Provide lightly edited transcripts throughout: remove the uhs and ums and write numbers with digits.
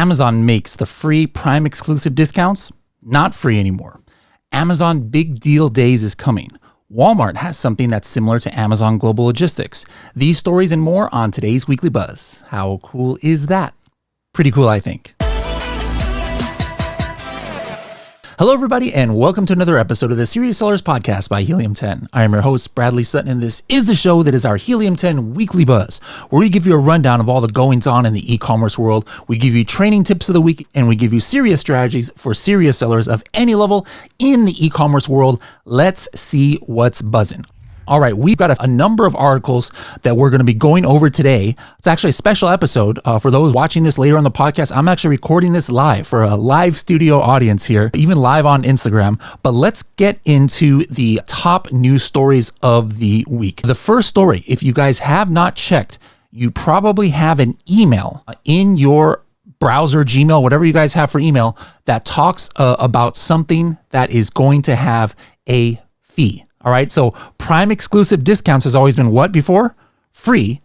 Amazon makes the free Prime exclusive discounts not free anymore. Amazon Big Deal Days is coming. Walmart has something that's similar to Amazon Global Logistics. These stories and more on today's Weekly Buzz. How cool is that? Pretty cool, I think. Hello, everybody, and welcome to another episode of the Serious Sellers Podcast by Helium 10. I am your host, Bradley Sutton, and this is the show that is our Helium 10 Weekly Buzz, where we give you a rundown of all the goings-on in the e-commerce world. We give you training tips of the week, and we give you serious strategies for serious sellers of any level in the e-commerce world. Let's see what's buzzing. All right, we've got a number of articles that we're going to be going over today. It's actually a special episode for those watching this later on the podcast. I'm actually recording this live for a live studio audience here, even live on Instagram. But let's get into the top news stories of the week. The first story, if you guys have not checked, you probably have an email in your browser, Gmail, whatever you guys have for email, that talks about something that is going to have a fee. All right, so Prime exclusive discounts has always been what before? Free.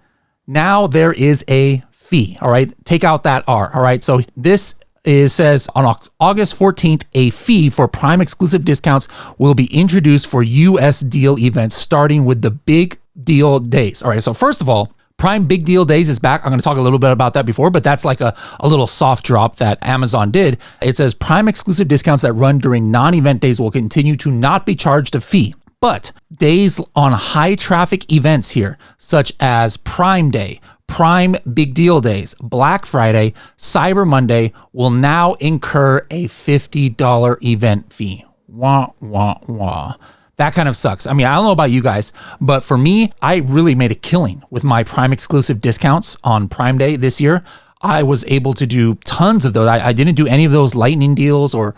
Now there is a fee. All right, take out that R. All right, so this says on August 14th, a fee for Prime exclusive discounts will be introduced for US deal events starting with the Big Deal Days. All right, so first of all, Prime Big Deal Days is back. I'm going to talk a little bit about that before, but that's like a little soft drop that Amazon did. It says Prime exclusive discounts that run during non-event days will continue to not be charged a fee. But days on high traffic events here, such as Prime Day, Prime Big Deal Days, Black Friday, Cyber Monday, will now incur a $50 event fee. Wah, wah, wah. That kind of sucks. I mean, I don't know about you guys, but for me, I really made a killing with my Prime exclusive discounts on Prime Day this year. I was able to do tons of those. I didn't do any of those lightning deals or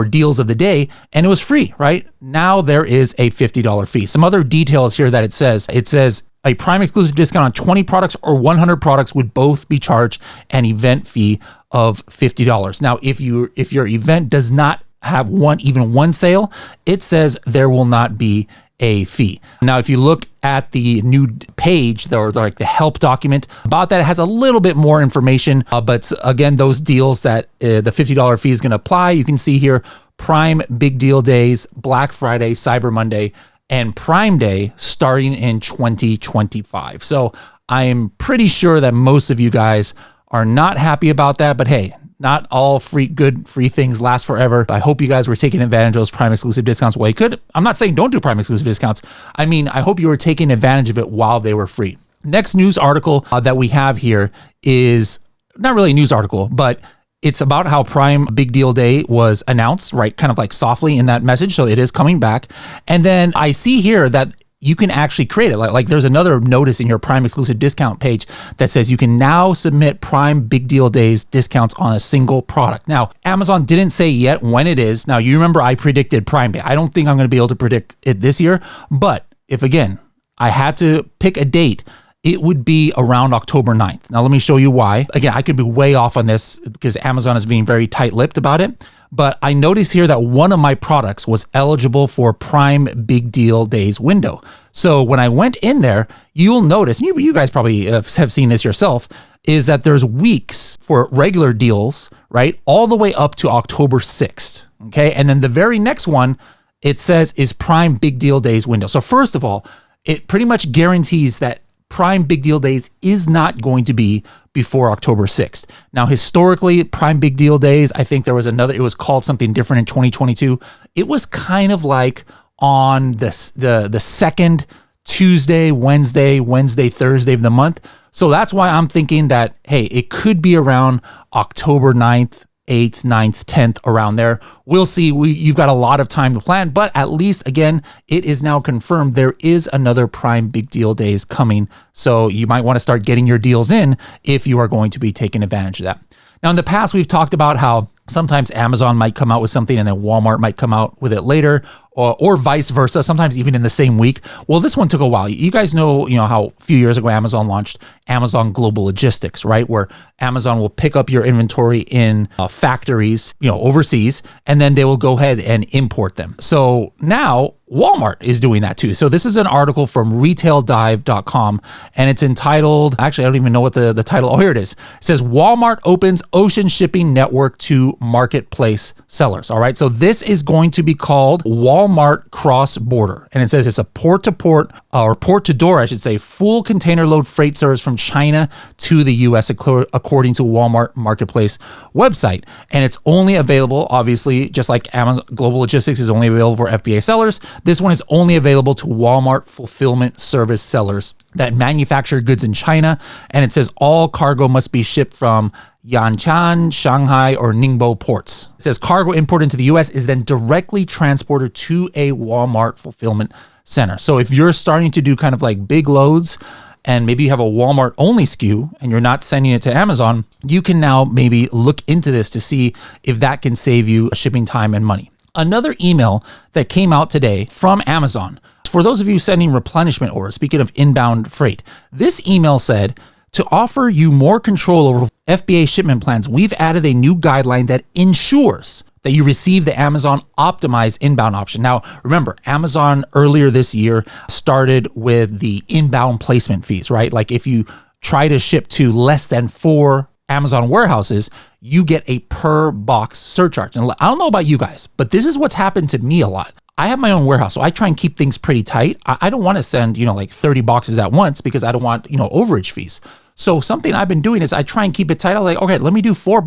deals of the day, and it was free, right? Now there is a $50 fee. Some other details here that it says a Prime exclusive discount on 20 products or 100 products would both be charged an event fee of $50. Now, if your event does not have even one sale, it says there will not be a fee. Now, if you look at the new page or like the help document about that, it has a little bit more information. But again, those deals that the $50 fee is going to apply, you can see here, Prime Big Deal Days, Black Friday, Cyber Monday, and Prime Day starting in 2025. So I am pretty sure that most of you guys are not happy about that, but hey, not all free things last forever. I hope you guys were taking advantage of those Prime exclusive discounts while you could. I'm not saying don't do Prime exclusive discounts. I mean, I hope you were taking advantage of it while they were free. Next news article that we have here is not really a news article, but it's about how Prime Big Deal Day was announced, right? Kind of like softly in that message. So it is coming back. And then I see here that you can actually create it. Like there's another notice in your Prime exclusive discount page that says you can now submit Prime Big Deal Days discounts on a single product. Now, Amazon didn't say yet when it is. Now, you remember I predicted Prime Day. I don't think I'm going to be able to predict it this year, but if again, I had to pick a date, it would be around October 9th. Now, let me show you why. Again, I could be way off on this because Amazon is being very tight-lipped about it. But I noticed here that one of my products was eligible for Prime Big Deal Days window. So when I went in there, you'll notice, you guys probably have seen this yourself, is that there's weeks for regular deals, right? All the way up to October 6th, okay? And then the very next one, it says is Prime Big Deal Days window. So first of all, it pretty much guarantees that Prime Big Deal Days is not going to be before October 6th. Now, historically, Prime Big Deal Days, I think there was it was called something different in 2022. It was kind of like on the second Tuesday, Wednesday, Thursday of the month. So that's why I'm thinking that, hey, it could be around October 9th, 8th, 9th, 10th, around there. We'll see. You've got a lot of time to plan, but at least, again, it is now confirmed there is another Prime Big Deal Days coming. So you might want to start getting your deals in if you are going to be taking advantage of that. Now, in the past, we've talked about how Sometimes Amazon might come out with something and then Walmart might come out with it later, or vice versa, sometimes even in the same week. Well, this one took a while. You guys know, how a few years ago Amazon launched Amazon Global Logistics, right? Where Amazon will pick up your inventory in factories, overseas, and then they will go ahead and import them. So now Walmart is doing that too. So this is an article from retaildive.com, and it's entitled, actually, I don't even know what the title, oh, here it is. It says Walmart opens ocean shipping network to marketplace sellers. All right. So this is going to be called Walmart Cross Border. And it says it's a port to port, or port to door, I should say, full container load freight service from China to the US, according to Walmart Marketplace website. And it's only available, obviously, just like Amazon Global Logistics is only available for FBA sellers. This one is only available to Walmart fulfillment service sellers that manufacture goods in China. And it says all cargo must be shipped from Yantian, Shanghai, or Ningbo ports. It says cargo imported into the US is then directly transported to a Walmart fulfillment center. So if you're starting to do kind of like big loads, and maybe you have a Walmart only SKU and you're not sending it to Amazon, you can now maybe look into this to see if that can save you shipping time and money. Another email that came out today from Amazon, for those of you sending replenishment orders, speaking of inbound freight, this email said, to offer you more control over FBA shipment plans, we've added a new guideline that ensures that you receive the Amazon optimized inbound option. Now, remember, Amazon earlier this year started with the inbound placement fees, right? Like if you try to ship to less than 4 Amazon warehouses, you get a per box surcharge. And I don't know about you guys, but this is what's happened to me a lot. I have my own warehouse, so I try and keep things pretty tight. I don't want to send, like 30 boxes at once because I don't want, overage fees. So something I've been doing is I try and keep it tight. I'm like, okay, let me do 4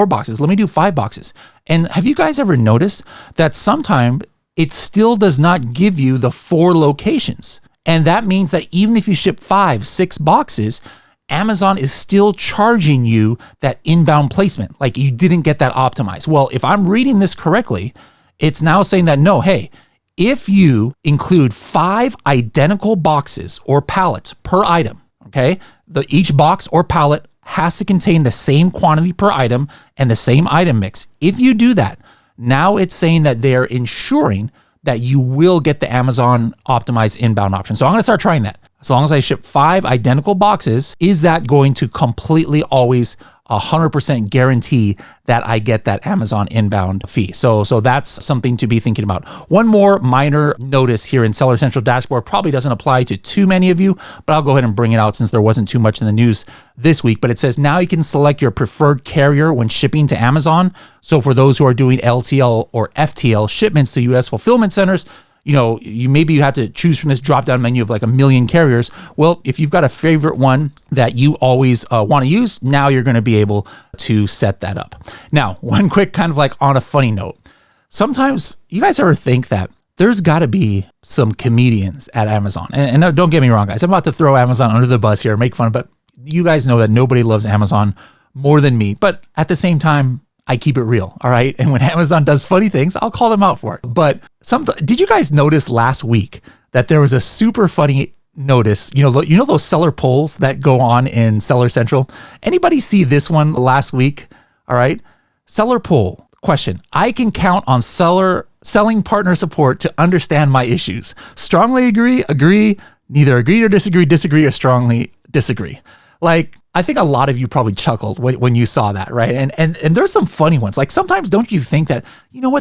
boxes. Let me do 5 boxes. And have you guys ever noticed that sometimes it still does not give you the 4 locations? And that means that even if you ship 5, 6 boxes, Amazon is still charging you that inbound placement. Like you didn't get that optimized. Well, if I'm reading this correctly, it's now saying that no, hey, if you include 5 identical boxes or pallets per item, okay, each box or pallet has to contain the same quantity per item and the same item mix. If you do that, now it's saying that they're ensuring that you will get the Amazon optimized inbound option. So I'm going to start trying that. As long as I ship 5 identical boxes, is that going to completely always 100% guarantee that I get that Amazon inbound fee? So that's something to be thinking about. One more minor notice here in Seller Central Dashboard, probably doesn't apply to too many of you, but I'll go ahead and bring it out since there wasn't too much in the news this week. But it says now you can select your preferred carrier when shipping to Amazon. So for those who are doing LTL or FTL shipments to US fulfillment centers, you have to choose from this drop-down menu of like a million carriers. Well, if you've got a favorite one that you always want to use, now you're going to be able to set that up. Now, one quick kind of like on a funny note. Sometimes you guys ever think that there's got to be some comedians at Amazon. And don't get me wrong, guys. I'm about to throw Amazon under the bus here, make fun, but you guys know that nobody loves Amazon more than me. But at the same time, I keep it real, all right? And when Amazon does funny things, I'll call them out for it. But did you guys notice last week that there was a super funny notice? You know those seller polls that go on in Seller Central? Anybody see this one last week? All right. Seller poll question. I can count on selling partner support to understand my issues. Strongly agree, neither agree or disagree or strongly disagree. Like, I think a lot of you probably chuckled when you saw that, right? And there's some funny ones. Like sometimes don't you think that,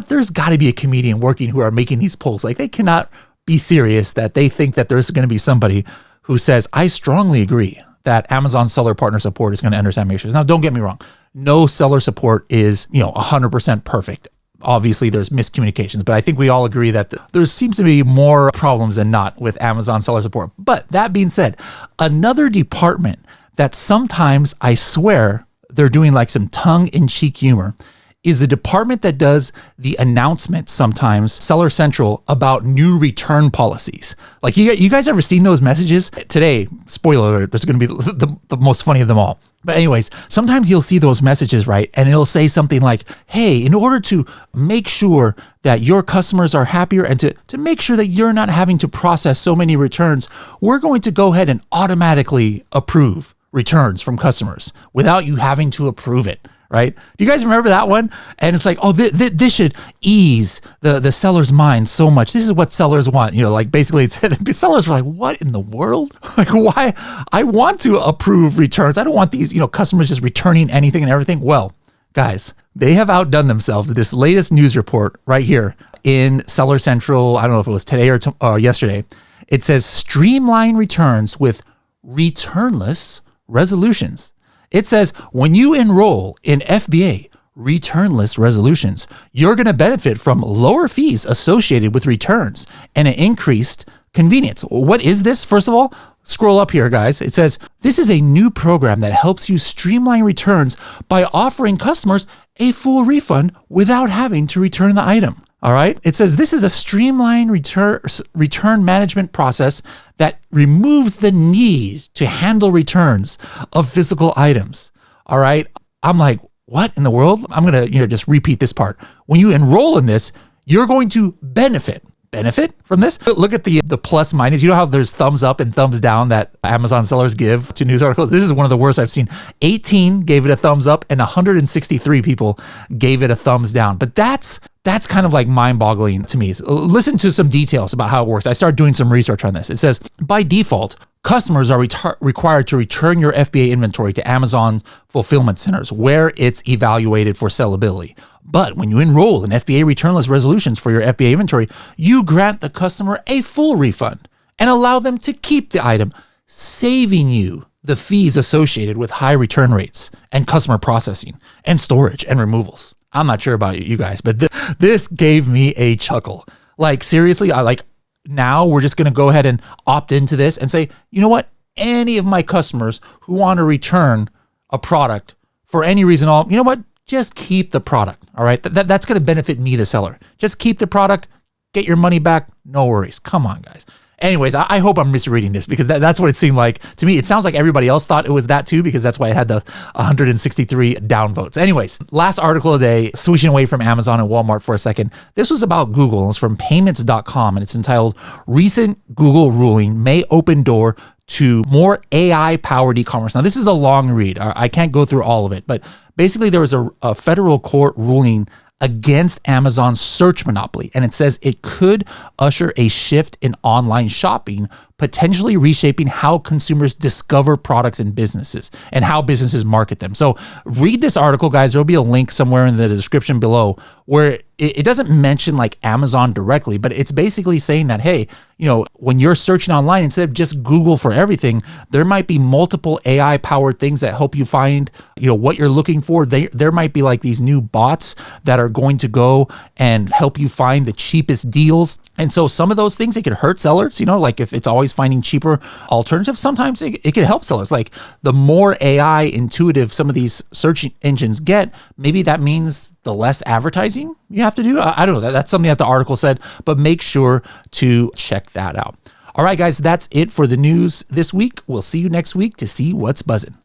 there's got to be a comedian working who are making these polls. Like they cannot be serious that they think that there's going to be somebody who says, I strongly agree that Amazon seller partner support is going to understand my issues. Now, don't get me wrong. No seller support is, 100% perfect. Obviously, there's miscommunications, but I think we all agree that there seems to be more problems than not with Amazon seller support. But that being said, another department that sometimes I swear they're doing like some tongue-in-cheek humor is the department that does the announcement sometimes, Seller Central, about new return policies. Like you guys ever seen those messages? Today, spoiler alert, there's going to be the most funny of them all. But anyways, sometimes you'll see those messages, right? And it'll say something like, hey, in order to make sure that your customers are happier and to make sure that you're not having to process so many returns, we're going to go ahead and automatically approve returns from customers without you having to approve it, right? Do you guys remember that one? And it's like, oh, this should ease the seller's mind so much. This is what sellers want. Like basically sellers were like, what in the world? Like, why? I want to approve returns. I don't want these, customers just returning anything and everything. Well, guys, they have outdone themselves. This latest news report right here in Seller Central, I don't know if it was today or yesterday. It says streamline returns with returnless resolutions. It says when you enroll in FBA returnless resolutions, you're going to benefit from lower fees associated with returns and an increased convenience. What is this? First of all, scroll up here, guys. It says this is a new program that helps you streamline returns by offering customers a full refund without having to return the item. All right. It says this is a streamlined return management process that removes the need to handle returns of physical items. All right. I'm like, what in the world? I'm going to just repeat this part. When you enroll in this, you're going to benefit from this. Look at the plus minus. You know how there's thumbs up and thumbs down that Amazon sellers give to news articles? This is one of the worst I've seen. 18 gave it a thumbs up and 163 people gave it a thumbs down. But that's kind of like mind-boggling to me. So listen to some details about how it works. I started doing some research on this. It says, by default, customers are required to return your FBA inventory to Amazon fulfillment centers where it's evaluated for sellability. But when you enroll in FBA returnless resolutions for your FBA inventory, you grant the customer a full refund and allow them to keep the item, saving you the fees associated with high return rates and customer processing and storage and removals. I'm not sure about you guys, but this gave me a chuckle. Like, seriously, now we're just going to go ahead and opt into this and say, you know what? Any of my customers who want to return a product for any reason, you know what? Just keep the product. All right. That's going to benefit me, the seller. Just keep the product, get your money back. No worries. Come on, guys. Anyways, I hope I'm misreading this because that's what it seemed like to me. It sounds like everybody else thought it was that too, because that's why it had the 163 downvotes. Anyways, last article of the day, switching away from Amazon and Walmart for a second. This was about Google. It's from payments.com and it's entitled Recent Google Ruling May Open Door to More AI-Powered E-commerce. Now, this is a long read. I can't go through all of it, but basically there was a federal court ruling against Amazon's search monopoly. And it says it could usher a shift in online shopping, potentially reshaping how consumers discover products and businesses and how businesses market them. So read this article, guys. There'll be a link somewhere in the description below where it doesn't mention like Amazon directly, but it's basically saying that, hey, when you're searching online, instead of just Google for everything, there might be multiple AI powered things that help you find, what you're looking for. There might be like these new bots that are going to go and help you find the cheapest deals. And so some of those things, it could hurt sellers, like if it's always finding cheaper alternatives, sometimes it could help sellers. Like the more AI intuitive some of these search engines get, maybe that means the less advertising you have to do. I don't know. That's something that the article said, but make sure to check that out. All right, guys, that's it for the news this week. We'll see you next week to see what's buzzing.